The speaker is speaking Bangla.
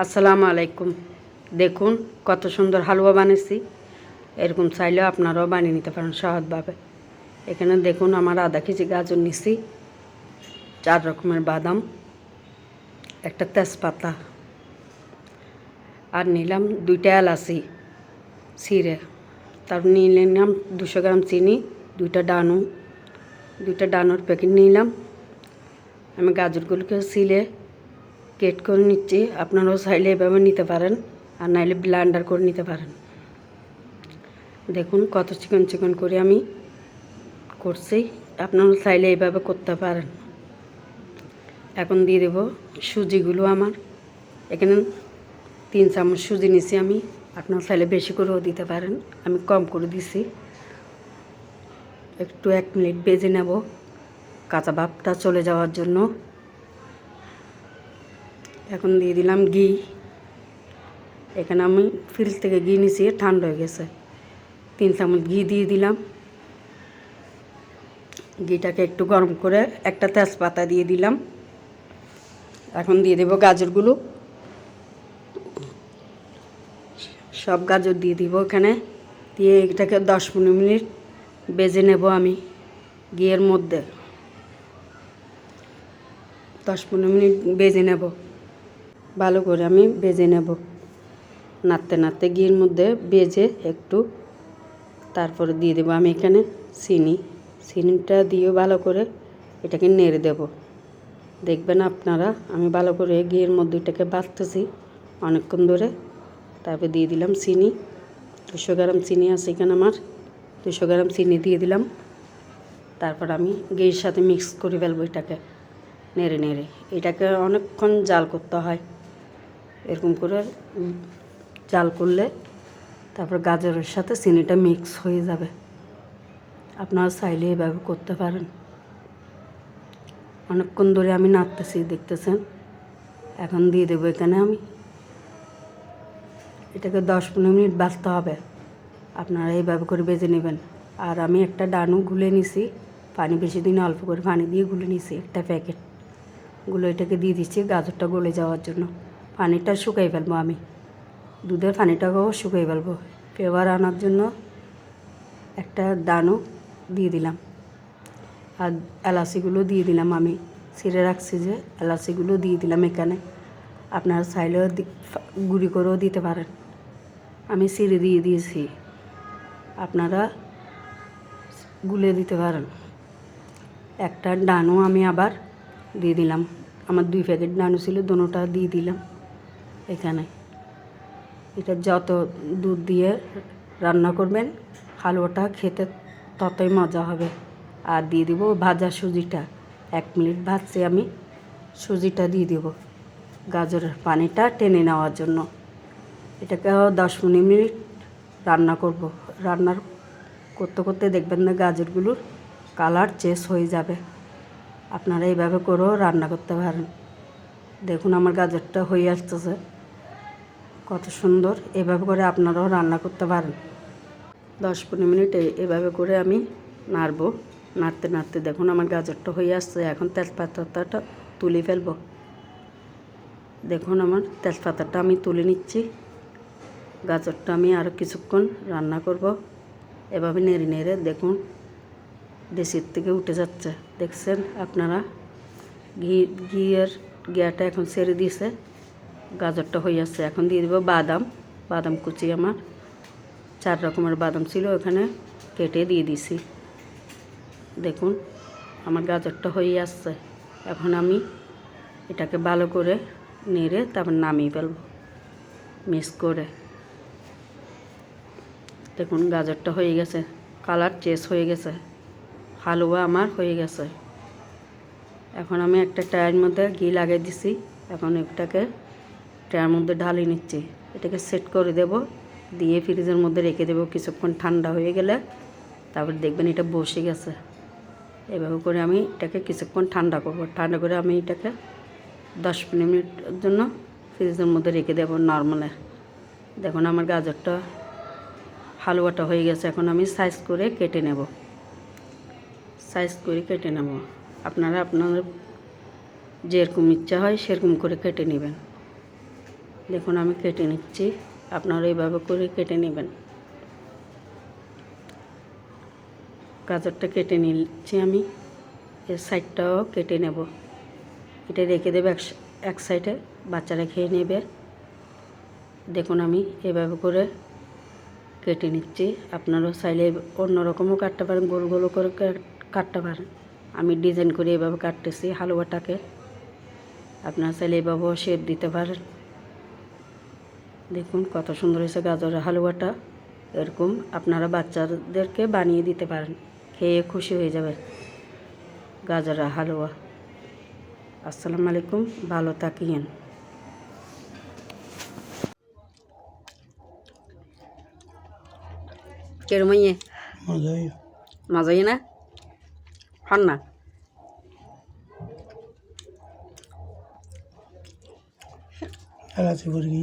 আসসালামু আলাইকুম। দেখুন কত সুন্দর হালুয়া বানিয়েছি। এরকম চাইলেও আপনারাও বানিয়ে নিতে পারেন সহজভাবে। এখানে দেখুন আমার আধা কেজি গাজর নিছি, 4 রকমের বাদাম, একটা তেজপাতা, আর নিলাম 2টা এলাচি ছিঁড়ে। তারপর নিয়ে নিলাম 200 গ্রাম চিনি, 2টা ডানুর প্যাকেট নিলাম। আমি গাজরগুলোকে ছিলে কেট করে নিচ্ছি। আপনারাও চাইলে এভাবে নিতে পারেন, আর নাইলে ব্লেন্ডার করে নিতে পারেন। দেখুন কত চিকন চিকন করে আমি করছি, আপনারা চাইলে এইভাবে করতে পারেন। এখন দিয়ে দেব সুজিগুলো। আমার এখানে 3 চামচ সুজি নিছি আমি, আপনারা চাইলে বেশি করেও দিতে পারেন, আমি কম করে দিছি। একটু 1 মিনিট ভেজে নেব কাঁচা ভাবটা চলে যাওয়ার জন্য। এখন দিয়ে দিলাম ঘি। এখানে আমি ফ্রিজ থেকে ঘি নিছি, ঠান্ডা হয়ে গেছে। 3 চামচ ঘি দিয়ে দিলাম। ঘিটাকে একটু গরম করে একটা তেজপাতা দিয়ে দিলাম। এখন দিয়ে দেব গাজরগুলো, সব গাজর দিয়ে দিব এখানে। দিয়ে এটাকে 10-15 মিনিট ভেজে নেব আমি ঘিয়ের মধ্যে। 10-15 মিনিট ভেজে নেব, ভালো করে আমি ভেজে নেব, নাড়তে নাড়তে ঘিয়ের মধ্যে ভেজে একটু। তারপরে দিয়ে দেবো আমি এখানে চিনিটা দিয়েও ভালো করে এটাকে নেড়ে দেব। দেখবেন আপনারা আমি ভালো করে ঘিয়ের মধ্যে এটাকে ভাজতেছি অনেকক্ষণ ধরে। তারপরে দিয়ে দিলাম চিনি, 200 গ্রাম চিনি আছে এখানে আমার, 200 গ্রাম চিনি দিয়ে দিলাম। তারপর আমি ঘিয়ের সাথে মিক্স করে ফেলবো এটাকে নেড়ে নেড়ে। এটাকে অনেকক্ষণ জাল করতে হয়, এরকম করে জাল করলে তারপর গাজরের সাথে চিনিটা মিক্স হয়ে যাবে। আপনারা চাইলে এভাবে করতে পারেন। অনেকক্ষণ ধরে আমি নাড়তেছি, দেখতেছেন। এখন দিয়ে দেবো এখানে আমি এটাকে 10-15 মিনিট ভাজতে হবে। আপনারা এইভাবে করে ভেজে নেবেন। আর আমি একটা ডানু গুলে নিছি, পানি বেশি দিন অল্প করে পানি দিয়ে গুলে নিছি একটা প্যাকেট। এটাকে দিয়ে দিচ্ছি গাজরটা গলে যাওয়ার জন্য। পানিটা শুকাই ফেলবো আমি, দুধের পানিটাকেও শুকিয়ে ফেলবো। ফ্লেভার আনার জন্য একটা দানু দিয়ে দিলাম, আর এলাচিগুলো দিয়ে দিলাম। আমি ছিঁড়ে রাখছি যে এলাচিগুলো দিয়ে দিলাম এখানে। আপনারা চাইলেও গুঁড়ি করেও দিতে পারেন, আমি ছিঁড়ে দিয়ে দিয়েছি, আপনারা গুলে দিতে পারেন। একটা ডানু আমি আবার দিয়ে দিলাম, আমার 2 প্যাকেট ডানু ছিল, দুটোটা দিয়ে দিলাম এখানে। এটা যত দুধ দিয়ে রান্না করবেন হালুয়াটা খেতে ততই মজা হবে। আর দিয়ে দিব ভাজা সুজিটা, 1 মিনিট ভাজছি আমি, সুজিটা দিয়ে দিব গাজরের পানিটা টেনে নেওয়ার জন্য। এটাকে 10-15 মিনিট রান্না করব। রান্নার করতে করতে দেখবেন না গাজরগুলোর কালার চেঞ্জ হয়ে যাবে। আপনারা এইভাবে করেও রান্না করতে পারেন। দেখুন আমার গাজরটা হয়ে আসতেছে কত সুন্দর। এভাবে করে আপনারাও রান্না করতে পারেন। 10-15 মিনিট এভাবে করে আমি নাড়বো, নাড়তে নাড়তে দেখুন আমার গাজরটা হয়ে আসছে। এখন তেজপাতাটা তুলে ফেলবো। দেখুন আমার তেজপাতাটা আমি তুলে নিচ্ছি। গাজরটা আমি আরও কিছুক্ষণ রান্না করব। এভাবে নেড়ে নেড়ে দেখুন দেশির থেকে উঠে যাচ্ছে, দেখছেন আপনারা। ঘিয়ের গিয়াটা এখন ছেড়ে দিয়েছে, গাজরটা হয়ে আসছে। এখন দিয়ে দেবো বাদাম কুচি। আমার 4 রকমের বাদাম ছিল, ওখানে কেটে দিয়ে দিছি। দেখুন আমার গাজরটা হয়ে আসছে। এখন আমি এটাকে ভালো করে নেড়ে তারপর নামিয়ে ফেলব মিক্স করে। দেখুন গাজরটা হয়ে গেছে, কালার চেঞ্জ হয়ে গেছে, হালুয়া আমার হয়ে গেছে। এখন আমি একটা ট্রের মধ্যে ঘি লাগিয়ে দিছি। এখন এটাকে ট্রের মধ্যে ঢালিয়ে নিচ্ছি। এটাকে সেট করে দেব, দিয়ে ফ্রিজের মধ্যে রেখে দেব কিছুক্ষণ। ঠান্ডা হয়ে গেলে তারপর দেখবেন এটা বসে গেছে। এভাবে করে আমি এটাকে কিছুক্ষণ ঠান্ডা করব। ঠান্ডা করে আমি এটাকে 10-15 মিনিটের জন্য ফ্রিজের মধ্যে রেখে দেব নরমালে। দেখুন আমার গাজরটা হালুয়াটা হয়ে গেছে। এখন আমি সাইজ করে কেটে নেব, আপনারা আপনাদের যেরকম ইচ্ছা হয় সেরকম করে কেটে নেবেন। দেখুন আমি কেটে নিচ্ছি, আপনারা এইভাবে করে কেটে নেবেন। গাজরটা কেটে নিচ্ছি আমি, এর সাইডটাও কেটে নেব। এটা রেখে দেবে এক সাইডে, বাচ্চারা খেয়ে নেবে। দেখুন আমি এভাবে করে কেটে নিচ্ছি। আপনারাও চাইলে অন্যরকমও কাটতে পারেন, গোল গোল করে কাটতে পারেন। আমি ডিজাইন করে এভাবে কাটতেছি হালুয়াটাকে। আপনারা চাইলে এভাবেও শেপ দিতে পারেন। দেখুন কত সুন্দর হয়েছে গাজরের হালুয়াটা। এরকম আপনারা বাচ্চাদেরকে বানিয়ে দিতে পারেন, খেয়ে খুশি হয়ে যাবে গাজরের হালুয়া। আসসালামু আলাইকুম, ভালো থাকিয়েন। কেরম মজাই না হন না। এলাচি মুরগি